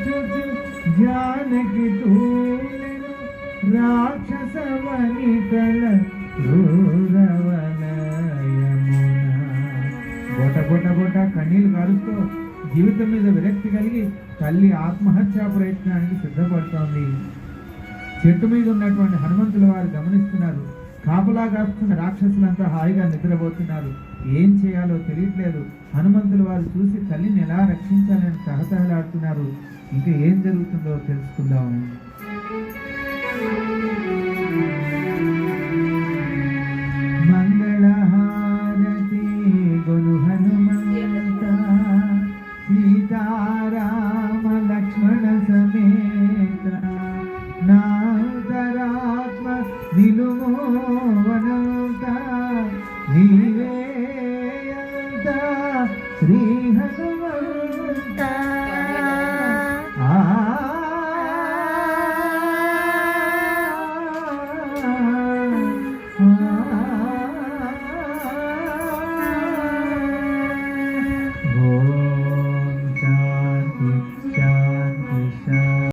చూచు జానకి తూలెను రాక్షస వనితల బొట బొట బొట కన్నీళ్లు కారుస్తూ జీవితం మీద విరక్తి కలిగి తల్లి ఆత్మహత్యా ప్రయత్నానికి సిద్ధపడుతోంది. చెట్టు మీద ఉన్నటువంటి హనుమంతుల వారు గమనిస్తున్నారు. కాపలా కాస్తున్న రాక్షసులంతా హాయిగా నిద్రపోతున్నారు. ఏం చేయాలో తెలియట్లేదు. హనుమంతుల వారు చూసి తల్లిని ఎలా రక్షించాలని తహతహలాడుతున్నారు. ఇంకా ఏం జరుగుతుందో తెలుసుకుందాం.